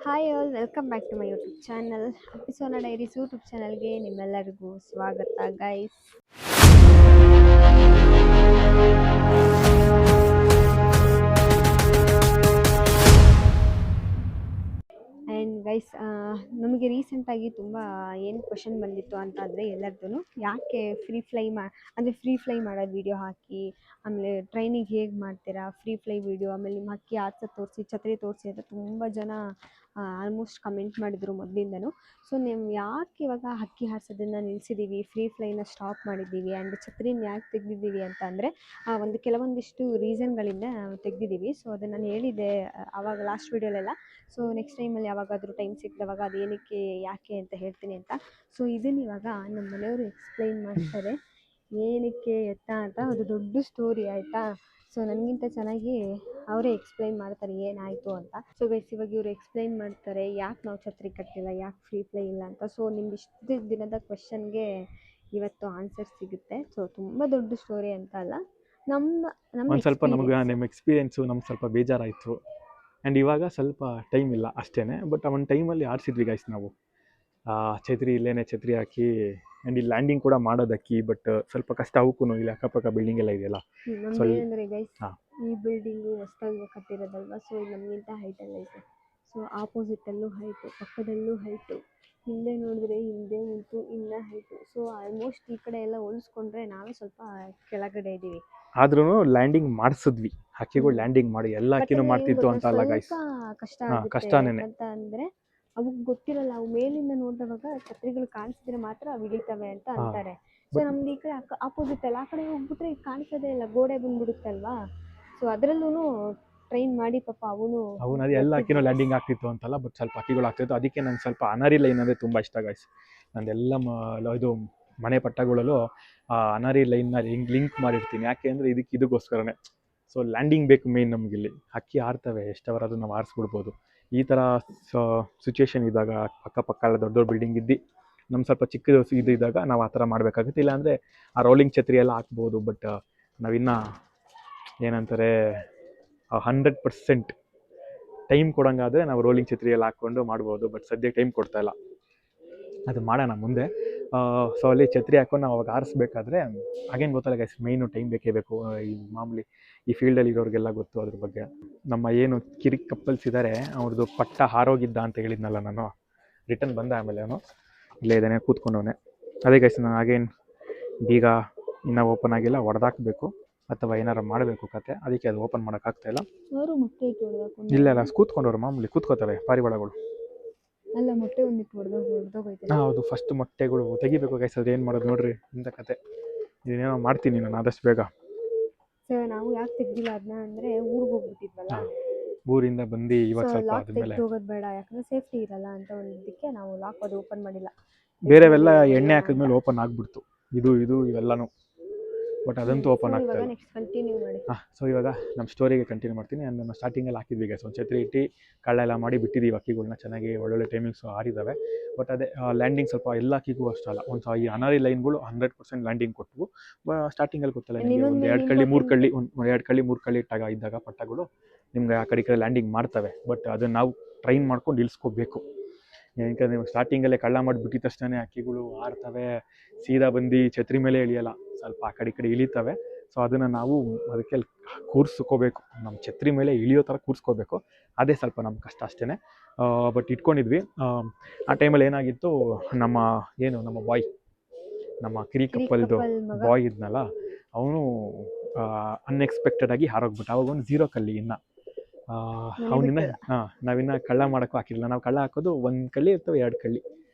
Hi all welcome back to my YouTube channel. ಎಪಿಸೋನ diaries YouTube ಚಾನಲ್ಗೆ ನಿಮ್ಮೆಲ್ಲರಿಗೂ ಸ್ವಾಗತ ಗೈಸ್. ಆ್ಯಂಡ್ ಗೈಸ್, ನಮಗೆ ರೀಸೆಂಟಾಗಿ ತುಂಬ ಏನು ಕ್ವಶನ್ ಬಂದಿತ್ತು ಅಂತ ಅಂದರೆ ಎಲ್ಲರದ್ದು ಯಾಕೆ ಫ್ರೀ ಫ್ಲೈ ಮಾಡೋದು ವೀಡಿಯೋ ಹಾಕಿ, ಆಮೇಲೆ ಟ್ರೈನಿಂಗ್ ಹೇಗೆ ಮಾಡ್ತೀರಾ, ಫ್ರೀ ಫ್ಲೈ ವೀಡಿಯೋ, ಆಮೇಲೆ ನಿಮ್ಮ ಹಕ್ಕಿ ಆಡ್ಸೋದು ತೋರಿಸಿ, ಛತ್ರಿ ತೋರಿಸಿ ಅಂತ ತುಂಬ ಜನ ಆಲ್ಮೋಸ್ಟ್ ಕಮೆಂಟ್ ಮಾಡಿದರು ಮೊದಲಿಂದನೂ. ಸೊ ನೀವು ಯಾಕೆ ಇವಾಗ ಹಕ್ಕಿ ಹಾರಿಸೋದನ್ನು ನಿಲ್ಲಿಸಿದ್ದೀವಿ, ಫ್ರೀ ಫ್ಲೈನ ಸ್ಟಾಪ್ ಮಾಡಿದ್ದೀವಿ, ಆ್ಯಂಡ್ ಛತ್ರಿನ ಯಾಕೆ ತೆಗೆದಿದ್ದೀವಿ ಅಂತ ಅಂದರೆ ಕೆಲವೊಂದಿಷ್ಟು ರೀಸನ್ಗಳಿಂದ ತೆಗೆದಿದ್ದೀವಿ. ಸೊ ಅದನ್ನು ನಾನು ಹೇಳಿದ್ದೆ ಆವಾಗ ಲಾಸ್ಟ್ ವೀಡಿಯೋಲೆಲ್ಲ. ಸೊ ನೆಕ್ಸ್ಟ್ ಟೈಮಲ್ಲಿ ಯಾವಾಗಾದರೂ ಟೈಮ್ ಸಿಕ್ಕಿದವಾಗ ಅದು ಏನಕ್ಕೆ ಯಾಕೆ ಅಂತ ಹೇಳ್ತೀನಿ ಅಂತ. ಸೊ ಇದನ್ನ ಇವಾಗ ನಮ್ಮ ಮನೆಯವರು ಎಕ್ಸ್ಪ್ಲೈನ್ ಮಾಡ್ತಾರೆ ಏನಕ್ಕೆ ಎತ್ತ ಅಂತ. ಅದು ದೊಡ್ಡ ಸ್ಟೋರಿ ಆಯಿತಾ. ಸೊ ನನಗಿಂತ ಚೆನ್ನಾಗಿ ಅವರೇ ಎಕ್ಸ್ಪ್ಲೈನ್ ಮಾಡ್ತಾರೆ ಏನಾಯಿತು ಅಂತ. ಸೊ ಗೈಸ್, ಇವಾಗ ಇವರು ಎಕ್ಸ್ಪ್ಲೈನ್ ಮಾಡ್ತಾರೆ ಯಾಕೆ ನಾವು ಛತ್ರಿ ಕಟ್ಟಿಲ್ಲ, ಯಾಕೆ ಫ್ರೀ ಫ್ಲೈ ಇಲ್ಲ ಅಂತ. ಸೊ ನಿಮ್ದು ಇಷ್ಟು ದಿನದ ಕ್ವೆಶನ್ಗೆ ಇವತ್ತು ಆನ್ಸರ್ ಸಿಗುತ್ತೆ. ಸೊ ತುಂಬ ದೊಡ್ಡ ಸ್ಟೋರಿ ಅಂತ ಅಲ್ಲ, ನಮ್ಮ ಸ್ವಲ್ಪ ನಮಗೆ ನಿಮ್ಮ ಎಕ್ಸ್ಪೀರಿಯೆನ್ಸು ನಮ್ಗೆ ಸ್ವಲ್ಪ ಬೇಜಾರಾಯಿತು. ಆ್ಯಂಡ್ ಇವಾಗ ಸ್ವಲ್ಪ ಟೈಮ್ ಇಲ್ಲ ಅಷ್ಟೇ. ಬಟ್ ಒಂದು ಟೈಮಲ್ಲಿ ಆರಿಸಿದ್ವಿ ಗೈಸ್ ನಾವು ಛತ್ರಿ ಇಲ್ಲೇ ಛತ್ರಿ ಹಾಕಿ. ಆ್ಯಂಡ್ ಇಲ್ಲಿ ಲ್ಯಾಂಡಿಂಗ್ ಕೂಡ ಮಾಡೋದಕ್ಕಿ. ಬಟ್ ಸ್ವಲ್ಪ ಕಷ್ಟ ಅವಕ್ಕೂ ಇಲ್ಲಿ ಅಕ್ಕಪಕ್ಕ ಬಿಲ್ಡಿಂಗ್ ಎಲ್ಲ ಇದೆಯಲ್ಲ. ಏನಂದರೆ ಗೈಸ್, ಈ ಬಿಲ್ಡಿಂಗು ಹೊಸ್ದಾಗಿ ಕಟ್ಟಿರೋದಲ್ವ. ಸೊ ನಮಗಿಂತ ಹೈಟಲ್ಲಿ ಐತೆ. ಸೊ ಆಪೋಸಿಟಲ್ಲೂ ಹೈಟು, ಪಕ್ಕದಲ್ಲೂ ಹೈಟು, ಹಿಂದೆ ನೋಡಿದ್ರೆ ಹಿಂದೆ ಉಂಟು ಇನ್ನೂ ಹೈಟು. ಸೊ ಆಲ್ಮೋಸ್ಟ್ ಈ ಕಡೆ ಎಲ್ಲ ಹೋಲಿಸ್ಕೊಂಡ್ರೆ ನಾವೇ ಸ್ವಲ್ಪ ಕೆಳಗಡೆ ಇದ್ದೀವಿ. ಆದ್ರೂ ಲ್ಯಾಂಡಿಂಗ್ ಮಾಡಿಸಿದ್ವಿ. ಹಕ್ಕಿಗಳು ಲ್ಯಾಂಡಿಂಗ್ ಮಾಡಿ ಎಲ್ಲ ಹಕ್ಕಿನೂ ಮಾಡ್ತಿತ್ತು ಅಂತ ಅಲ್ಲ ಗೈಸ್, ಕಷ್ಟ ಆಗುತ್ತೆ ಅಂತ ಅಂದರೆ ಅವಕ್ಕೆ ಗೊತ್ತಿರಲ್ಲ. ಅವು ಮೇಲಿಂದ ನೋಡಿದವಾಗ ಛತ್ರಿಗಳು ಕಾಣಿಸಿದ್ರೆ ಮಾತ್ರ ಅವು ಇಳಿತವೆ ಅಂತ ಅಂತಾರೆ. ಸೊ ನಮ್ದು ಈ ಕಡೆ ಆಪೋಸಿಟ್ ಅಲ್ಲ, ಆ ಕಡೆ ಹೋಗ್ಬಿಟ್ರೆ ಈಗ ಕಾಣಿಸೋದೇ ಇಲ್ಲ, ಗೋಡೆ ಬಂದ್ಬಿಡುತ್ತಲ್ವಾ. ಸೊ ಅದರಲ್ಲೂ ಟ್ರೈನ್ ಮಾಡಿ ಪಾಪ ಅವನು ಅದು ಎಲ್ಲ ಹಕ್ಕಿನೂ ಲ್ಯಾಂಡಿಂಗ್ ಆಗ್ತಿತ್ತು ಅಂತಲ್ಲ. ಬಟ್ ಸ್ವಲ್ಪ ಹಕ್ಕಿಗಳು ಆಗ್ತಿತ್ತು. ಅದಕ್ಕೆ ನಂಗೆ ಸ್ವಲ್ಪ ಅನಾರಿ ಲೈನ್ ಅಂದರೆ ತುಂಬ ಇಷ್ಟ ಗೈಸ್. ನಂದೆಲ್ಲ ಇದು ಮನೆ ಪಟ್ಟಗಳಲ್ಲೂ ಅನಾರಿ ಲೈನ್ನ ಲಿಂಕ್ ಮಾಡಿರ್ತೀನಿ. ಯಾಕೆ ಅಂದರೆ ಇದಕ್ಕೋಸ್ಕರನೇ. ಸೊ ಲ್ಯಾಂಡಿಂಗ್ ಬೇಕು ಮೇಯ್ನ್ ನಮಗಿಲ್ಲಿ. ಹಕ್ಕಿ ಆರ್ತವೆ, ಎಷ್ಟವರಾದ್ರೂ ನಾವು ಆರಿಸ್ಬಿಡ್ಬೋದು. ಈ ಥರ ಸಿಚುವೇಶನ್ ಇದ್ದಾಗ ಅಕ್ಕಪಕ್ಕ ಎಲ್ಲ ದೊಡ್ಡ ದೊಡ್ಡ ಬಿಲ್ಡಿಂಗ್ ಇದ್ದು ನಮ್ಮ ಸ್ವಲ್ಪ ಚಿಕ್ಕದು ಇದ್ದಾಗ ನಾವು ಆ ಥರ ಮಾಡಬೇಕಾಗುತ್ತೆ. ಇಲ್ಲಾಂದರೆ ಆ ರೋಲಿಂಗ್ ಛತ್ರಿ ಎಲ್ಲ ಹಾಕ್ಬೋದು. ಬಟ್ ನಾವಿನ್ನೂ ಏನಂತಾರೆ 100% ಟೈಮ್ ಕೊಡೋಂಗಾದರೆ ನಾವು ರೋಲಿಂಗ್ ಛತ್ರಿ ಎಲ್ಲ ಹಾಕ್ಕೊಂಡು ಮಾಡ್ಬೋದು. ಬಟ್ ಸದ್ಯಕ್ಕೆ ಟೈಮ್ ಕೊಡ್ತಾಯಿಲ್ಲ, ಅದು ಮಾಡೋಣ ಮುಂದೆ. ಸೊ ಅಲ್ಲಿ ಛತ್ರಿ ಹಾಕೊಂಡು ನಾವು ಅವಾಗ ಆರಿಸ್ಬೇಕಾದ್ರೆ ಹಾಗೇನು ಗೊತ್ತಲ್ಲ ಗೈಸ್, ಮೇಯ್ನು ಟೈಮ್ ಬೇಕೇ ಬೇಕು. ಈ ಮಾಮೂಲಿ ಈ ಫೀಲ್ಡಲ್ಲಿ ಇರೋರಿಗೆಲ್ಲ ಗೊತ್ತು ಅದ್ರ ಬಗ್ಗೆ. ನಮ್ಮ ಏನು ಕಿರಿಕ್ ಕಪ್ಪಲ್ಸ್ ಇದ್ದಾರೆ, ಅವ್ರದ್ದು ಪಟ್ಟ ಹಾರೋಗಿದ್ದ ಅಂತ ಹೇಳಿದ್ನಲ್ಲ ನಾನು. ರಿಟರ್ನ್ ಬಂದ ಆಮೇಲೆ ಅವನು ಇಲ್ಲೇ ಇದ್ದಾನೆ ಕೂತ್ಕೊಂಡವನೆ. ಅದೇ ಗೈಸ್, ನಾನು ಹಾಗೇನು ಬೀಗ ಇನ್ನೂ ಓಪನ್ ಆಗಿಲ್ಲ, ಹೊಡೆದಾಕಬೇಕು ಅಥವಾ ಏನಾರು ಮಾಡಬೇಕು ಕತೆ. ಅದಕ್ಕೆ ಅದು ಓಪನ್ ಮಾಡೋಕ್ಕಾಗ್ತಾಯಿಲ್ಲ. ಇಲ್ಲ ಕೂತ್ಕೊಂಡವ್ರು ಮಾಮೂಲಿ ಕೂತ್ಕೋತವೆ ಪಾರಿವಾಳಗಳು. ಅಲ್ಲ, ಮೊಟ್ಟೆ ಒಂದಿಟ್ಟು ಹೊಡೆದೋಗೈತೆ. ಹೌದು, ಫಸ್ಟ್ ಮೊಟ್ಟೆಗಳು ತೆಗಿಬೇಕು ಗೈಸ್. ಅದು ಏನು ಮಾಡೋದು ನೋಡ್ರಿ ಇಂಥ ಕತೆ. ಇದೇನೋ ಮಾಡ್ತೀನಿ ನಾನು ಆದಷ್ಟು ಬೇಗ. ಸೊ ನಾವು ಯಾಕೆ ತೆಗ್ದಿಲ್ಲ ಅದನ್ನ ಅಂದರೆ ಊರಿಗೆ ಹೋಗ್ಬಿಟ್ಟಿದ್ವಲ್ಲ, ಊರಿಂದ ಬಂದು ಇವಾಗ ಸ್ವಲ್ಪ ಆದಮೇಲೆ ಹೋಗೋದು ಬೇಡ, ಯಾಕಂದರೆ ಸೇಫ್ಟಿ ಇರಲ್ಲ ಅಂತ ಒಂದಕ್ಕೆ ನಾವು ಲಾಕ್ ಅದು ಓಪನ್ ಮಾಡಿಲ್ಲ. ಬೇರೆವೆಲ್ಲ ಎಣ್ಣೆ ಹಾಕಿದ್ಮೇಲೆ ಓಪನ್ ಆಗಿಬಿಡ್ತು ಇದು ಇವೆಲ್ಲನೂ. ಬಟ್ ಅದಂತೂ ಓಪನ್ ಆಗ್ತಾ ಇಲ್ಲ. ನೆಕ್ಸ್ಟ್ ಕಂಟಿನ್ಯೂ ಮಾಡಿ. ಸೊ ಇವಾಗ ನಮ್ಮ ಸ್ಟೋರಿಗೆ ಕಂಟಿನ್ಯೂ ಮಾಡ್ತೀನಿ. ಆ್ಯಂಡ್ ನಮ್ಮ ಸ್ಟಾರ್ಟಿಂಗಲ್ಲಿ ಹಾಕಿದ್ವಿ ಗೈಸ್, ಒಂದು ಛತ್ರಿ ಇಟ್ಟು ಕಳ್ಳ ಎಲ್ಲ ಮಾಡಿ ಬಿಟ್ಟಿದ್ದೀವಿ. ಹಕ್ಕಿಗಳನ್ನ ಚೆನ್ನಾಗಿ ಒಳ್ಳೊಳ್ಳೆ ಟೈಮಿಂಗ್ಸು ಆರಿದ್ದಾವೆ. ಬಟ್ ಅದೇ ಲ್ಯಾಂಡಿಂಗ್ ಸ್ವಲ್ಪ ಎಲ್ಲ ಹಕ್ಕಿಗೂ ಅಷ್ಟಲ್ಲ. ಈ ಅನಾರಿ ಲೈನ್ಗಳು 100% ಲ್ಯಾಂಡಿಂಗ್ ಕೊಟ್ಟವು. ಸ್ಟಾರ್ಟಿಂಗಲ್ಲಿ ಗೊತ್ತಲ್ಲ ನಿಮಗೆ, ಒಂದು 2 ಕಳ್ಳಿ 3 ಕಳ್ಳಿ 2 ಕಳ್ಳಿ 3 ಕಳ್ಳಿ ಇದ್ದಾಗ ಪಟ್ಟಗಳು ನಿಮ್ಗೆ ಆ ಕಡೆ ಈ ಕಡೆ ಲ್ಯಾಂಡಿಂಗ್ ಮಾಡ್ತವೆ. ಬಟ್ ಅದನ್ನು ನಾವು ಟ್ರೈನ್ ಮಾಡ್ಕೊಂಡು ಇಳಿಸ್ಕೋಬೇಕು. ಯಾಕಂದರೆ ನೀವು ಸ್ಟಾರ್ಟಿಂಗಲ್ಲೇ ಕಳ್ಳ ಮಾಡಿ ಬಿಟ್ಟಿದ ತಕ್ಷಣ ಹಕ್ಕಿಗಳು ಆರ್ತವೆ, ಸೀದಾ ಬಂದು ಛತ್ರಿ ಮೇಲೆ ಇಳಿಯಲ್ಲ, ಸ್ವಲ್ಪ ಆ ಕಡೆ ಈ ಕಡೆ ಇಳಿತವೆ. ಸೊ ಅದನ್ನು ನಾವು ಅದಕ್ಕೆ ಕೂರಿಸ್ಕೋಬೇಕು, ನಮ್ಮ ಛತ್ರಿ ಮೇಲೆ ಇಳಿಯೋ ಥರ ಕೂರಿಸ್ಕೋಬೇಕು. ಅದೇ ಸ್ವಲ್ಪ ನಮ್ಮ ಕಷ್ಟ ಅಷ್ಟೇ. ಬಟ್ ಇಟ್ಕೊಂಡಿದ್ವಿ. ಆ ಟೈಮಲ್ಲಿ ಏನಾಗಿತ್ತು, ನಮ್ಮ ಬಾಯ್, ನಮ್ಮ ಕಿರಿ ಕಪ್ಪಲ್ದು ಬಾಯ್ ಇದ್ನಲ್ಲ, ಅವನು ಅನ್ಎಕ್ಸ್ಪೆಕ್ಟೆಡಾಗಿ ಹಾರೋಗ್ಬಿಟ್ಟು. ಅವಾಗ ಒಂದು 0 ಕಲ್ಲಿ ಇನ್ನು ಅವನಿನ್ನ ನಾವಿನ್ನು ಕಳ್ಳ ಮಾಡೋಕ್ಕೂ ಹಾಕಿರಲಿಲ್ಲ. ನಾವು ಕಳ್ಳ ಹಾಕೋದು 1 ಕಳ್ಳಿ ಅಥವಾ 2 ಕಳ್ಳಿ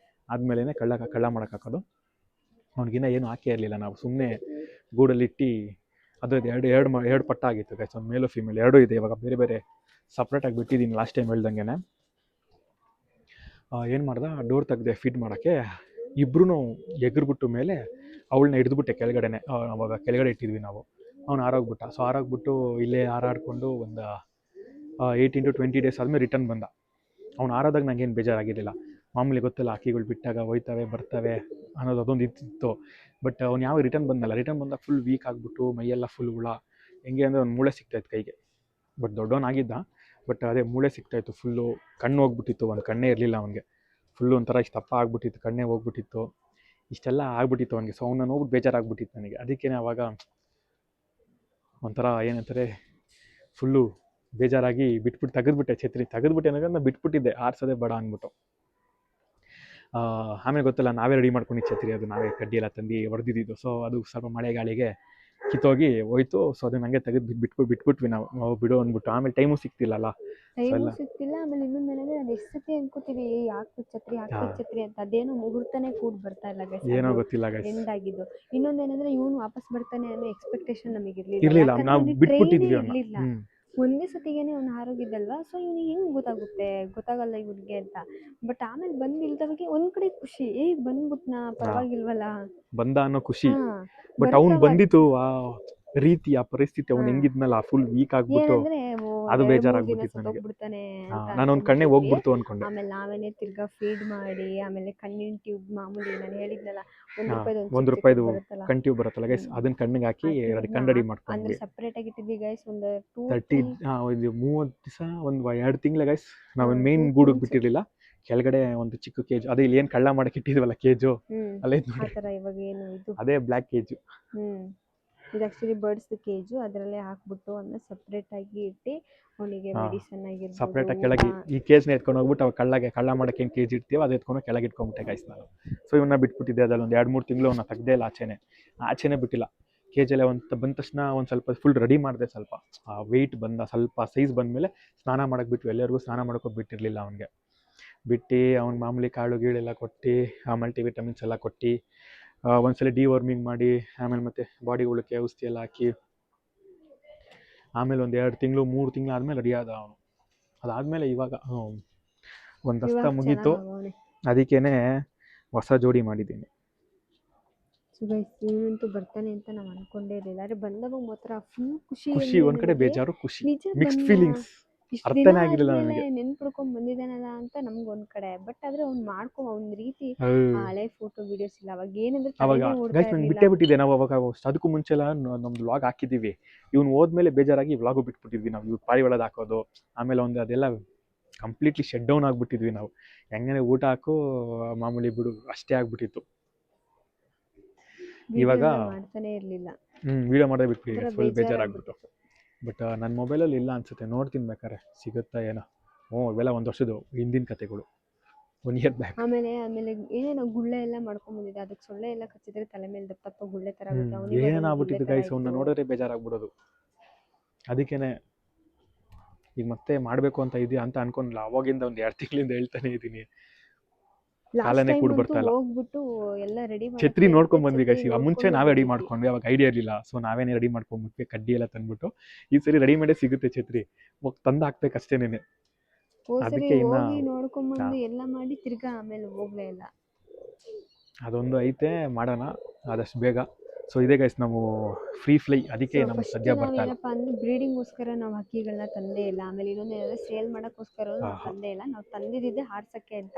ಆದಮೇಲೆ ಕಳ್ಳ ಮಾಡೋಕ್ಕೆ ಹಾಕೋದು. ಅವ್ನಿಗಿನ್ನ ಏನು ಹಾಕೇ ಇರಲಿಲ್ಲ. ನಾವು ಸುಮ್ಮನೆ ಗೂಡಲ್ಲಿಟ್ಟು ಅದು ಎರಡು ಪಟ್ಟ ಆಗಿತ್ತು ಗೈಸ್, ಒಂದು ಮೇಲು ಫೀಮೇಲ್ ಎರಡೂ ಇದೆ. ಇವಾಗ ಬೇರೆ ಬೇರೆ ಸಪ್ರೇಟಾಗಿ ಬಿಟ್ಟಿದ್ದೀನಿ ಲಾಸ್ಟ್ ಟೈಮ್ ಹೇಳ್ದಂಗೆ. ಏನು ಮಾಡ್ದೆ, ಡೋರ್ ತೆಗ್ದೆ ಫೀಡ್ ಮಾಡೋಕ್ಕೆ. ಇಬ್ಬರೂ ಎಗರ್ಬಿಟ್ಟು ಮೇಲೆ ಅವಳನ್ನ ಹಿಡಿದ್ಬಿಟ್ಟೆ ಕೆಳಗಡೆನೆ. ಅವಾಗ ಕೆಳಗಡೆ ಇಟ್ಟಿದ್ವಿ ನಾವು. ಅವ್ನು ಹಾರೋಗ್ಬಿಟ್ಟ. ಸೊ ಹಾರೋಗ್ಬಿಟ್ಟು ಇಲ್ಲೇ ಹಾರಾಡಿಕೊಂಡು ಒಂದು 18 to 20 ಡೇಸ್ ಆದಮೇಲೆ ರಿಟರ್ನ್ ಬಂದ. ಅವ್ನು ಹಾರೋದಾಗ ನನಗೇನು ಬೇಜಾರಾಗಿರಲಿಲ್ಲ. ಮಾಮೂಲಿ ಗೊತ್ತಲ್ಲ, ಹಕ್ಕಿಗಳು ಬಿಟ್ಟಾಗ ಹೋಯ್ತವೆ ಬರ್ತವೆ ಅನ್ನೋದು ಅದೊಂದು ಇತ್ತು. ಬಟ್ ಅವ್ನು ಯಾವ ರಿಟರ್ನ್ ಬಂದಾಗ ಫುಲ್ ವೀಕ್ ಆಗಿಬಿಟ್ಟು ಮೈಯೆಲ್ಲ ಫುಲ್ ಹುಳ, ಹೆಂಗೆ ಅಂದರೆ ಒಂದು ಮೂಳೆ ಸಿಗ್ತಾಯಿತ್ತು ಕೈಗೆ. ಬಟ್ ದೊಡ್ಡವನಾಗಿದ್ದ. ಬಟ್ ಅದೇ ಮೂಳೆ ಸಿಗ್ತಾಯಿತ್ತು ಫುಲ್ಲು. ಕಣ್ಣು ಹೋಗ್ಬಿಟ್ಟಿತ್ತು, ಒಂದು ಕಣ್ಣೇ ಇರಲಿಲ್ಲ ಅವನಿಗೆ. ಫುಲ್ಲು ಒಂಥರ ಇಷ್ಟು ದಪ್ಪ ಆಗ್ಬಿಟ್ಟಿತ್ತು, ಕಣ್ಣೇ ಹೋಗ್ಬಿಟ್ಟಿತ್ತು, ಇಷ್ಟೆಲ್ಲ ಆಗ್ಬಿಟ್ಟಿತ್ತು ಅವನಿಗೆ. ಸೊ ಅವನ್ನ ನೋಡ್ಬಿಟ್ಟು ಬೇಜಾರಾಗ್ಬಿಟ್ಟಿತ್ತು ನನಗೆ. ಅದಕ್ಕೇ ಅವಾಗ ಒಂಥರ ಏನಂತಾರೆ ಫುಲ್ಲು ಬೇಜಾರಾಗಿ ಬಿಟ್ಬಿಟ್ಟು ತೆಗೆದ್ಬಿಟ್ಟೆ ಛತ್ರಿ. ತೆಗೆದ್ಬಿಟ್ಟೆ ಅನ್ನೋದು ನಾನು ಬಿಟ್ಬಿಟ್ಟಿದ್ದೆ, ಆರಿಸೋದೇ ಬೇಡ ಅಂದ್ಬಿಟ್ಟು. ಆಮೇಲೆ ಗೊತ್ತಲ್ಲ, ನಾವೇ ರೆಡಿ ಮಾಡ್ಕೊಂಡಿದ್ದು ಛತ್ರಿ, ಅದು ನಾವೇ ಕಡ್ಡಿ ಎಲ್ಲ ತಂದು ಹೊಡೆದಿದ್ದು. ಸೊ ಅದು ಸ್ವಲ್ಪ ಮಳೆ ಗಾಳಿಗೆ ಕಿತ್ತೋಗಿ ಹೋಯ್ತು. ಸೊ ಅದನ್ನ ಹಂಗೆ ತೆಗೆದು ಬಿಟ್ಬಿಟ್ವಿ ನಾವು ಬಿಡು ಅಂದ್ಬಿಟ್ಟು. ಆಮೇಲೆ ಟೈಮು ಸಿಕ್ತಿಲ್ಲಲ್ಲ. ಟೈಮು ಸಿಗ್ತಿಲ್ಲ. ಆಮೇಲೆ ಇನ್ನೊಂದೇನಂದ್ರೆ ನಾನು ಎಷ್ಟು ಸತಿ ಅನ್ಕೋತೀವಿ ಹಾಕ್ಬಿಟ್ಟು ಛತ್ರಿ ಅಂತ, ಅದೇನೋ ಮುಹೂರ್ತನೇ ಕೂಡ ಬರ್ತಾ ಇಲ್ಲ ಗೈಸ್, ಏನೋ ಗೊತ್ತಿಲ್ಲ ಗೈಸ್. ಎಂಡ್ ಆಗಿದ್ದು. ಇನ್ನೊಂದೇನಂದ್ರೆ ಇವನು ವಾಪಸ್ ಬರ್ತಾನೆ ಅನ್ನೋ ಎಕ್ಸ್ಪೆಕ್ಟೇಷನ್ ನಮಗೆ ಇರ್ಲಿಲ್ಲ, ನಾವು ಬಿಟ್ಬಿಟ್ಟಿದ್ವಿ ಅವ್ನ. ಇರ್ಲಿಲ್ಲ. ಒಂದೇ ಸತಿಗೇನೆ ಅವ್ನು ಹಾರೋಗಿದ್ದಲ್ವಾ. ಸೊ ಇವ್ನಿಗೆ ಹೆಂಗ್ ಗೊತ್ತಾಗಲ್ಲ ಇವ್ನಿಗೆ ಅಂತ. ಬಟ್ ಆಮೇಲೆ ಬಂದು ಇಲ್ದವಾಗ ಒಂದ್ ಕಡೆ ಖುಷಿ, ಬಂದ್ಬಿಟ್ನಾ ಪರವಾಗಿಲ್ವಲ್ಲ ಬಂದ ಅನ್ನೋ ಖುಷಿ. ಹಾ, ಬಟ್ ಅವ್ನು ಬಂದಿತ್ತು ಆ ರೀತಿ, ಆ ಪರಿಸ್ಥಿತಿ, ಅವ್ನು ಹೆಂಗಿದ್ನಲ್ಲ ಫುಲ್ ವೀಕ್ ಆಗ್ಬಿಟ್ಟು, ಏನಂದ್ರೆ ಅದು ಬೇಜಾರಾಗ್ಬಿಟ್ಟಿತ್ತು ನನಗೆ. ಹೋಗ್ಬಿಡ್ತಾನೆ ನಾನು ಅವ್ನ ಕಣ್ಣೇ ಹೋಗ್ಬಿಡ್ತು ಅನ್ಕೊಂಡೆ. ಆಮೇಲೆ ನಾವೇನೆ ತಿರ್ಗಾ ಫೀಡ್ ಮಾಡಿ, ಆಮೇಲೆ ಕಣ್ಣಿನ ಟ್ಯೂಬ್ ಮಾಮೂಲಿ ನಾನು ಹೇಳಿದ್ನಲ್ಲ ₹1 ಕಣ್ ಟ್ಯೂಬ್ ಬರುತ್ತಲ್ಲ ಗೈಸ್, ಅದನ್ನ ಕಣ್ಣಿಗೆ ಹಾಕಿ ಕಣ್ ರೆಡಿ ಮಾಡ್ಕೊಂಡ್ವಿ. ಅಂದ್ರೆ ಸಪ್ರೇಟ್ ಆಗಿ ಇಟ್ಟಿದ್ವಿ ಗೈಸ್. ಒಂದು 30 ದಿವಸ, ಒಂದು 2 ತಿಂಗಳ ಗೈಸ್. ನಾವೊಂದು ಮೇನ್ ಗೂಡಿಗೆ ಬಿಟ್ಟಿರ್ಲಿಲ್ಲ, ಕೆಳಗಡೆ ಒಂದು ಚಿಕ್ಕ ಕೇಜು, ಅದೇ ಇಲ್ಲಿ ಏನು ಕಳ್ಳ ಮಾಡಕ್ಕೆ ಇಟ್ಟಿದ್ವಲ್ಲ ಕೇಜು, ಅಲ್ಲೇ ಆ ಥರ ಇವಾಗ ಏನು ಇದು ಅದೇ ಬ್ಲ್ಯಾಕ್ ಕೇಜು. ಇದು ಆಕ್ಚುಲಿ ಬರ್ಡ್ಸ್ ಕೇಜು, ಅದರಲ್ಲೇ ಹಾಕ್ಬಿಟ್ಟು ಅದನ್ನ ಸಪ್ರೇಟ್ ಆಗಿ ಇಟ್ಟು ಅವನಿಗೆ ಮೆಡಿಸನ್ ಆಗಿರ್ಬೋದು ಸಪ್ರೇಟ್ ಆಗಿ ಕೆಳಗೆ ಈ ಕೇಜ್ನ ಎತ್ಕೊಂಡು ಹೋಗ್ಬಿಟ್ಟು ಅವಾಗ ಕಳ್ಳ ಮಾಡಕ್ಕೆ ಏನು ಕೇಜ್ ಇಡ್ತೀವೋ ಅದು ಎತ್ಕೊಂಡು ಕೆಳಗೆ ಇಟ್ಕೊಂಡ್ಬಿಟ್ಟೆ ಗೈಸ್ ನಾನು. ಸೊ ಇವನ್ನ ಬಿಟ್ಬಿಟ್ಟಿದ್ದೆ, ಅದ್ರಲ್ಲಿ ಒಂದು 2-3 ತಿಂಗಳು ಅವನ್ನ ತೆಗ್ದೇ ಇಲ್ಲ, ಆಚೆನೇ ಬಿಟ್ಟಿಲ್ಲ. ಕೇಜಲ್ಲೇ ಬಂದ ತಕ್ಷಣ ಒಂದು ಸ್ವಲ್ಪ ಫುಲ್ ರೆಡಿ ಮಾಡಿದೆ. ಸ್ವಲ್ಪ ವೆಯ್ಟ್ ಸ್ವಲ್ಪ ಸೈಜ್ ಬಂದಮೇಲೆ ಸ್ನಾನ ಮಾಡಕ್ಕೆ ಬಿಟ್ಟು, ಎಲ್ಲರಿಗೂ ಸ್ನಾನ ಮಾಡೋಕೆ ಬಿಟ್ಟಿರಲಿಲ್ಲ ಅವನಿಗೆ. ಬಿಟ್ಟು ಅವ್ನು ಮಾಮೂಲಿ ಕಾಳು ಗೀಳೆಲ್ಲ ಕೊಟ್ಟು, ಮಲ್ಟಿವಿಟಮಿನ್ಸ್ ಎಲ್ಲ ಕೊಟ್ಟು, ಒಂದ್ಸಲ ಡಿವರ್ಮಿಂಗ್ ಮಾಡಿ, ಆಮೇಲೆ ಮತ್ತೆ ಬಾಡಿ ಉಳಕ್ಕೆ ಔಷಧಿ ಎಲ್ಲ ಹಾಕಿ, ಆಮೇಲೆ ಒಂದು 2 ತಿಂಗಳು 3 ತಿಂಗಳು ಆದಮೇಲೆ ರೆಡಿ ಆದ ಅವನು. ಅದಾದಮೇಲೆ ಇವಾಗ ಒಂದು ದಸ್ತ ಮುಗೀತು, ಅದಕ್ಕೇನೆ ಹೊಸ ಜೋಡಿ ಮಾಡಿದ್ದೀನಿ. ಇವನಂತೂ ಬರ್ತಾನೆ ಅಂತ ನಾವು ಅನ್ಕೊಂಡೇ ಇರಲಿಲ್ಲ. ಆದ್ರೆ ಬಂದವಾಗ ಮಾತ್ರ ಫುಲ್ ಖುಷಿ, ಒಂದ್ ಕಡೆ ಬೇಜಾರು, ಖುಷಿ, ಮಿಕ್ಸ್ಡ್ ಫೀಲಿಂಗ್ಸ್. ಅರ್ಥನೇ ಆಗಿರಲಿಲ್ಲ ನನಗೆ. ನೆನ್ಪಿಡ್ಕೊಂಡ್ ಬಂದಿದ್ದಾನಲ್ಲ ಅಂತ ನಮ್ಗೆ ಒಂದ್ ಕಡೆ. ಬಟ್ ಆದ್ರೆ ಅವ್ನ್ ರೀತಿ ಹಳೆ ಫೋಟೋ ವಿಡಿಯೋಸ್ ಇಲ್ಲ ಅವಾಗ. ಏನಂದ್ರೆ ನಾನು ಬಿಟ್ಟೇ ಬಿಟ್ಟಿದ್ದೆ. ನಾವು ಅವಾಗ ಅದಕ್ಕೂ ಮುಂಚೆ ಎಲ್ಲ ನಮ್ದು ವ್ಲಾಗ್ ಹಾಕಿದ್ದೀವಿ. ಇವ್ನು ಹೋದ್ಮೇಲೆ ಬೇಜಾರಾಗಿ ವ್ಲಾಗು ಬಿಟ್ಬಿಟ್ಟಿದ್ವಿ ನಾವು. ಇವ್ರು ಪಾರಿವಾಳದ ಹಾಕೋದು, ಆಮೇಲೆ ಒಂದು ಅದೆಲ್ಲ ಕಂಪ್ಲೀಟ್ಲಿ ಶಟ್ ಡೌನ್ ಆಗ್ಬಿಟ್ಟಿದ್ವಿ ನಾವು. ಹೆಂಗನೆ ಊಟ ಹಾಕು ಮಾಮೂಲಿ ಬಿಡು ಅಷ್ಟೇ ಆಗ್ಬಿಟ್ಟಿತ್ತು. ಇವಾಗ ಮಾಡ್ತಾನೆ ಇರ್ಲಿಲ್ಲ, ವಿಡಿಯೋ ಮಾಡೋದೇ ಬಿಟ್ಬಿಡಿ, ಫುಲ್ ಬೇಜಾರಾಗ್ಬಿಟ್ಟು. ಬಟ್ ನನ್ನ ಮೊಬೈಲಲ್ಲಿ ಇಲ್ಲ ಅನ್ಸುತ್ತೆ, ನೋಡ್ತೀನಿ ಬೇಕಾರೆ ಸಿಗುತ್ತಾ ಏನೋ. ಇವೆಲ್ಲ 1 ವರ್ಷದ ಹಿಂದಿನ ಕತೆಗಳು, 1 ಇಯರ್ ಬ್ಯಾಕ್. ಆಮೇಲೆ ಏನೇನೋ ಗುಳ್ಳೆ ಎಲ್ಲ ಮಾಡ್ಕೊಂಡ್ ಬಂದಿದ್ದೆ. ಅದಕ್ಕೆ ಸೊಳ್ಳೆ ಎಲ್ಲ ಕಚ್ಚಿದ್ರೆ ತಲೆ ಮೇಲೆ ದಪ್ಪ ಗುಳ್ಳೆ ತರ ಏನಾಗ್ಬಿಟ್ಟಿದ್ದು ಗೈಸ್, ಅವನ್ನ ನೋಡಿದ್ರೆ ಬೇಜಾರಾಗ್ಬಿಡೋದು. ಅದಕ್ಕೇನೆ ಈಗ ಮತ್ತೆ ಮಾಡಬೇಕು ಅಂತ ಇದೆಯಾ ಅಂತ ಅನ್ಕೊಂಡಿಲ್ಲ. ಅವಾಗಿಂದ ಒಂದು 2 ತಿಂಗಳಿಂದ ಹೇಳ್ತಾನೆ ಇದ್ದೀನಿ, ಕಾಲನೇ ಕೂಡ ಬರ್ತಾ ಇಲ್ಲ. ಹೋಗ್ಬಿಟ್ಟು ಎಲ್ಲ ರೆಡಿ ಮಾಡಿ ಛತ್ರಿ ನೋಡ್ಕೊಂಡ್ ಬಂದ್ವಿ ಗೈಸ್. ಈಗ ಮುಂಚೆ ನಾವೇ ರೆಡಿ ಮಾಡ್ಕೊಂಡ್ವಿ, ಅವಾಗ ಐಡಿಯಾ ಇರಲಿಲ್ಲ. ಸೊ ನಾವೇನೇ ರೆಡಿ ಮಾಡ್ಕೊಂಡ್ಬಿಟ್ವಿ, ಕಡ್ಡಿ ಎಲ್ಲ ತಂದ್ಬಿಟ್ಟು. ಈ ಸರಿ ರೆಡಿಮೇಡೇ ಸಿಗುತ್ತೆ ಛತ್ರಿ, ತಂದು ಹಾಕ್ಬೇಕು ಅಷ್ಟೇನೇನೆ. ಅದಕ್ಕೆ ನೋಡ್ಕೊಂಡ್ಬಂದು ಎಲ್ಲ ಮಾಡಿ ತಿರ್ಗಾ ಆಮೇಲೆ ಹೋಗ್ಲೇ ಇಲ್ಲ. ಅದೊಂದು ಐತೆ, ಮಾಡೋಣ ಆದಷ್ಟು ಬೇಗ. ಸೊ ಇದೇ ಗೈಸ್ ನಾವು ಫ್ರೀ ಫ್ಲೈ, ಅದಕ್ಕೆ ನಮ್ಗೆ ಸದ್ಯ ಬರ್ತಾ ಇಲ್ಲ. ಏನಪ್ಪ ಅಂದ್ರೆ ಬ್ರೀಡಿಂಗ್ಗೋಸ್ಕರ ನಾವು ಹಕ್ಕಿಗಳನ್ನ ತಂದೇ ಇಲ್ಲ. ಆಮೇಲೆ ಇನ್ನೊಂದು ಏನಾದ್ರೆ ಸೇಲ್ ಮಾಡೋಕ್ಕೋಸ್ಕರ ನಾವು ತಂದೇ ಇಲ್ಲ. ನಾವು ತಂದಿದ್ದೆ ಹಾರ್ಸಕ್ಕೆ ಅಂತ.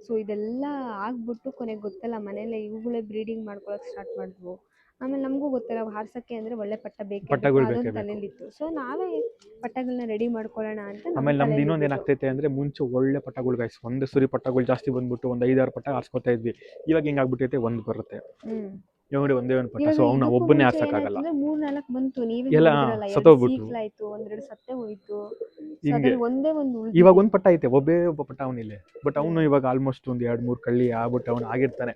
ಸೊ ಇದೆಲ್ಲ ಆಗ್ಬಿಟ್ಟು ಕೊನೆಗೆ ಗೊತ್ತಲ್ಲ, ಮನೇಲೆ ಇವುಗಳೇ ಬ್ರೀಡಿಂಗ್ ಮಾಡ್ಕೊಳಕ್ ಸ್ಟಾರ್ಟ್ ಮಾಡಿದ್ವು. ಆಮೇಲೆ ನಮಗೂ ಗೊತ್ತಲ್ಲ, ಹಾರ್ಸಕ್ಕೆ ಅಂದ್ರೆ ಒಳ್ಳೆ ಪಟ್ಟ ಬೇಕೇ ತಲೆಯಲ್ಲಿತ್ತು. ಸೊ ನಾವೇ ಪಟ್ಟಗಳನ್ನ ರೆಡಿ ಮಾಡ್ಕೊಳ್ಳೋಣ ಅಂತ. ಆಮೇಲೆ ನಮ್ದು ಇನ್ನೊಂದು ಏನಾಗ್ತೈತೆ ಅಂದ್ರೆ, ಮುಂಚೆ ಒಳ್ಳೆ ಪಟ್ಟಗಳು ಗೈಸ್, ಒಂದೇ ಸರಿ ಪಟ್ಟಗಳು ಜಾಸ್ತಿ ಬಂದ್ಬಿಟ್ಟು ಒಂದು 5-6 ಪಟ್ಟ ಹಾರ್ಸ್ಕೊತಾ ಇದ್ವಿ. ಇವಾಗ ಹಿಂಗಾಗ್ಬಿಟ್ಟೈತೆ, ಒಂದು ಬರುತ್ತೆ ನೋಡಿ, ಒಂದೇ ಒಂದು ಪಟ್ಟ. ಸೊ ಅವ್ನ ಒಬ್ಬನೇ ಹಾರ್ಸಕ್ಕಾಗಲ್ಲ, 3-4 ಬಂತು, ಎಲ್ಲ ಸತ್ತೋಗ್ಬಿಟ್ಟು, 1-2 ಸತ್ತೇ ಹೋಯ್ತು. ಒಂದೇ ಇವಾಗ ಒಂದು ಪಟ್ಟ ಐತೆ, ಒಬ್ಬ ಪಟ್ಟ ಅವನಿಲ್ಲ. ಬಟ್ ಅವನು ಇವಾಗ ಆಲ್ಮೋಸ್ಟ್ ಒಂದು 2-3 ಕಳ್ಳಿ ಆಗ್ಬಿಟ್ಟು ಅವನು ಆಗಿರ್ತಾನೆ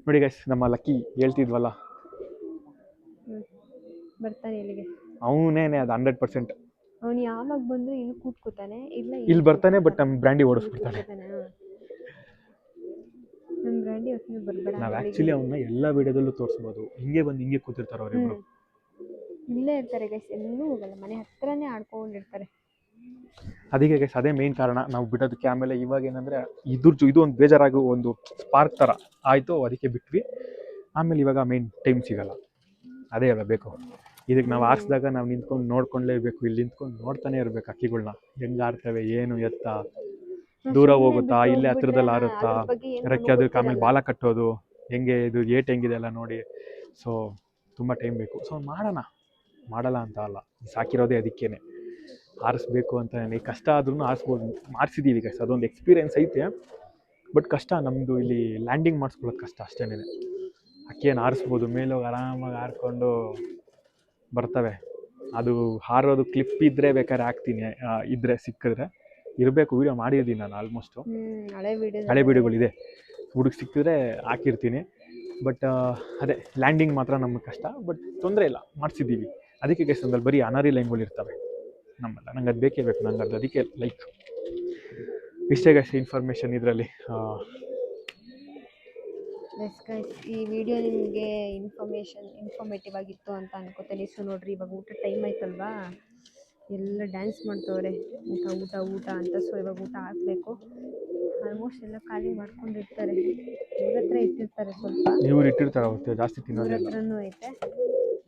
ನೋಡಿ ಗೈಸ್. ನಮ್ಮ ಲಕ್ಕಿ ಹೇಳ್ತಿದ್ವಲ್ಲ, ಬರ್ತಾನೆ ಇಲ್ಲಿಗೆ, ಅವನೇನೆ ಅದು 100%. ಅವನು ಯಾವಾಗ ಬಂದ್ರು ಇಲ್ಲಿ ಕೂತ್ಕೋತಾನೆ, ಇಲ್ಲ ಇಲ್ಲಿ ಬರ್ತಾನೆ. ಬಟ್ ನಮ್ಮ ಬ್ರ್ಯಾಂಡಿ ಓಡಿಸ್ಬಿಡ್ತಾನೆ. ನಮ್ಮ ಬ್ರ್ಯಾಂಡಿ ಹೊತ್ತಿನ ಬರಬೇಡ. ನಾವು ಆ್ಯಕ್ಚುಲಿ ಅವನ್ನ ಎಲ್ಲ ವಿಡಿಯೋದಲ್ಲೂ ತೋರಿಸ್ಬೋದು. ಹಿಂಗೆ ಬಂದು ಹಿಂಗೆ ಕೂತಿರ್ತಾರೆ ಅವರಿಬ್ರು, ಇಲ್ಲೇ ಇರ್ತಾರೆ ಗೈಸ್, ಎಲ್ಲೂ ಹೋಗಲ್ಲ, ಮನೆ ಹತ್ರನೇ ಆಡ್ಕೊಂಡಿರ್ತಾರೆ. ಅದಕ್ಕೆ ಗೈಸ್ ಅದೇ ಮೇನ್ ಕಾರಣ ನಾವು ಬಿಡೋದಕ್ಕೆ. ಆಮೇಲೆ ಇವಾಗ ಏನಂದರೆ ಇದು ಒಂದು ಬೇಜಾರಾಗಿ ಒಂದು ಸ್ಪಾರ್ಕ್ ಥರ ಆಯಿತು, ಅದಕ್ಕೆ ಬಿಟ್ವಿ. ಆಮೇಲೆ ಇವಾಗ ಮೇನ್ ಟೈಮ್ ಸಿಗಲ್ಲ, ಅದೇ ಅಲ್ಲ ಬೇಕು. ಇದಕ್ಕೆ ನಾವು ಹಾರಿಸಿದಾಗ ನಾವು ನಿಂತ್ಕೊಂಡು ನೋಡ್ಕೊಂಡ್ಲೇಬೇಕು. ಇಲ್ಲಿ ನಿಂತ್ಕೊಂಡು ನೋಡ್ತಾನೆ ಇರಬೇಕು ಹಕ್ಕಿಗಳನ್ನ, ಹೆಂಗೆ ಆಡ್ತವೆ, ಏನು ಎತ್ತ, ದೂರ ಹೋಗುತ್ತಾ, ಇಲ್ಲೇ ಹತ್ರದಲ್ಲಿ ಆರುತ್ತಾ, ರೆಕ್ಕೆ ಅದಕ್ಕೆ ಆಮೇಲೆ ಬಾಲ ಕಟ್ಟೋದು ಹೆಂಗೆ, ಇದು ಏಟ್ ಹೆಂಗಿದೆ ಎಲ್ಲ ನೋಡಿ. ಸೊ ತುಂಬ ಟೈಮ್ ಬೇಕು. ಸೊ ಮಾಡೋಣ, ಮಾಡಲ್ಲ ಅಂತ ಅಲ್ಲ, ಸಾಕಿರೋದೇ ಅದಕ್ಕೇನೆ, ಆರಿಸ್ಬೇಕು ಅಂತ ನನಗೆ ಕಷ್ಟ ಆದ್ರೂ ಆರಿಸ್ಬೋದು, ಮಾಡಿಸಿದ್ದೀವಿ ಗೈಸ್, ಅದೊಂದು ಎಕ್ಸ್ಪೀರಿಯೆನ್ಸ್ ಐತೆ. ಬಟ್ ಕಷ್ಟ ನಮ್ಮದು ಇಲ್ಲಿ ಲ್ಯಾಂಡಿಂಗ್ ಮಾಡಿಸ್ಕೊಳ್ಳೋದು ಕಷ್ಟ ಅಷ್ಟೇನೆ. ಹಕ್ಕಿಯನ್ನು ಆರಿಸ್ಬೋದು, ಮೇಲೋಗಿ ಆರಾಮಾಗಿ ಹಾರ್ಕೊಂಡು ಬರ್ತವೆ. ಅದು ಹಾರೋದು ಕ್ಲಿಪ್ ಇದ್ದರೆ ಬೇಕಾದ್ರೆ ಹಾಕ್ತೀನಿ, ಇದ್ದರೆ ಸಿಕ್ಕಿದ್ರೆ, ಇರಬೇಕು, ವೀಡಿಯೋ ಮಾಡಿದ್ದೀನಿ ನಾನು ಆಲ್ಮೋಸ್ಟು, ಹಳೆ ವೀಡಿಯೋಗಳಿದೆ, ಹುಡುಗ ಸಿಕ್ಕಿದ್ರೆ ಹಾಕಿರ್ತೀನಿ. ಬಟ್ ಅದೇ ಲ್ಯಾಂಡಿಂಗ್ ಮಾತ್ರ ನಮಗೆ ಕಷ್ಟ, ಬಟ್ ತೊಂದರೆ ಇಲ್ಲ, ಮಾಡಿಸಿದ್ದೀವಿ. ಅದಕ್ಕೆ ಗೈಸ್ ನಮ್ಮಲ್ಲಿ ಬರೀ ಅನಾರಿ ಲೈನ್ಗಳು ಇರ್ತವೆ ನಮ್ಮಲ್ಲ, ನಂಗೆ ಅದು ಬೇಕೇ ಬೇಕು, ನಂಗೆ ಅದಕ್ಕೆ ಲೈಕ್ ಇಷ್ಟೇ ಗೈಸ್ ಇನ್ಫಾರ್ಮೇಷನ್ ಇದರಲ್ಲಿ. ಈ ವಿಡಿಯೋ ನಿಮಗೆ ಇನ್ಫಾರ್ಮೇಟಿವ್ ಆಗಿತ್ತು ಅಂತ ಅನ್ಕೋತೀನಿ. ಸೊ ನೋಡ್ರಿ, ಇವಾಗ ಊಟ ಟೈಮ್ ಆಯ್ತಲ್ವಾ, ಎಲ್ಲ ಡ್ಯಾನ್ಸ್ ಮಾಡ್ತವ್ರೆ, ಊಟ ಊಟ ಊಟ ಅಂತ. ಸೊ ಇವಾಗ ಊಟ ಹಾಕಬೇಕು. ಆಲ್ಮೋಸ್ಟ್ ಎಲ್ಲ ಖಾಲಿ ಮಾಡ್ಕೊಂಡಿರ್ತಾರೆ, ಇವ್ರ ಹತ್ರ ಇಟ್ಟಿರ್ತಾರೆ, ಸ್ವಲ್ಪ ಇವ್ರು ಇಟ್ಟಿರ್ತಾರೆ, ಅವತ್ತು ಜಾಸ್ತಿ ಇವ್ರ ತಿನ್ನೋದಿಲ್ಲ. ಹತ್ರನೂ ಐತೆ,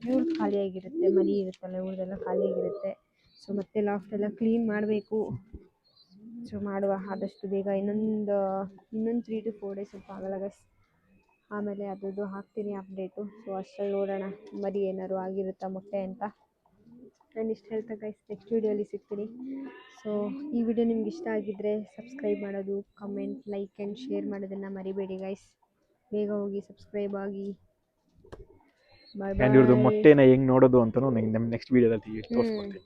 ಇವ್ರದ್ದು ಖಾಲಿಯಾಗಿರುತ್ತೆ, ಮರಿ ಇರುತ್ತಲ್ಲ ಇವ್ರದ್ದೆಲ್ಲ ಖಾಲಿಯಾಗಿರುತ್ತೆ. ಸೊ ಮತ್ತೆ ಲಾಫ್ಟ್ ಕ್ಲೀನ್ ಮಾಡಬೇಕು. ಸೊ ಮಾಡುವ ಆದಷ್ಟು ಬೇಗ, ಇನ್ನೊಂದು 3 to 4 ಡೇಸ್ ಸ್ವಲ್ಪ ಆಗಲ್ಲ ಗೈಸ್. ಆಮೇಲೆ ಅದು ಹಾಕ್ತೀನಿ ಅಪ್ಡೇಟು. ಸೊ ಅಷ್ಟರಲ್ಲಿ ನೋಡೋಣ ಮರಿ ಏನಾದ್ರು ಆಗಿರುತ್ತಾ ಮೊಟ್ಟೆ ಅಂತ. ನಾನು ಇಷ್ಟು ಹೇಳ್ತಾ ಗೈಸ್, ನೆಕ್ಸ್ಟ್ ವೀಡಿಯೋಲಿ ಸಿಗ್ತೀನಿ. ಸೊ ಈ ವಿಡಿಯೋ ನಿಮ್ಗೆ ಇಷ್ಟ ಆಗಿದ್ದರೆ ಸಬ್ಸ್ಕ್ರೈಬ್ ಮಾಡೋದು, ಕಮೆಂಟ್, ಲೈಕ್ ಆ್ಯಂಡ್ ಶೇರ್ ಮಾಡೋದನ್ನು ಮರಿಬೇಡಿ ಗೈಸ್. ಬೇಗ ಹೋಗಿ ಸಬ್ಸ್ಕ್ರೈಬ್ ಆಗಿ. ಬಾಯ್ ಆ್ಯಂಡ್ ಇವ್ರದ್ದು ಬಾಯ್. ಮೊಟ್ಟೆನ ಹೆಂಗೆ ನೋಡೋದು ಅಂತಲೂ ನಮ್ಮ ನೆಕ್ಸ್ಟ್ ವೀಡಿಯೋದಲ್ಲಿ ತೋರಿಸ್ಕೊಡ್ತೀನಿ.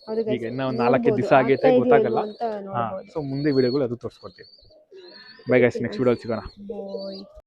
ಹೌದು ಈಗ ಗೈಸ್, ಇನ್ನೂ ಒಂದು 4 ದಿವಸ ಆಗೈತೆ, ಗೊತ್ತಾಗಲ್ಲ. ಅಂತ ನೋಡ್ಬೋದು. ಸೊ ಮುಂದೆ ವೀಡಿಯೋಗಳು ಅದು ತೋರಿಸ್ಕೊಡ್ತೀನಿ. ಬೈ ಗೈಸ್, ನೆಕ್ಸ್ಟ್ ವೀಡಿಯೋಲಿ ಸಿಗೋಣ. ಬಾಯ್.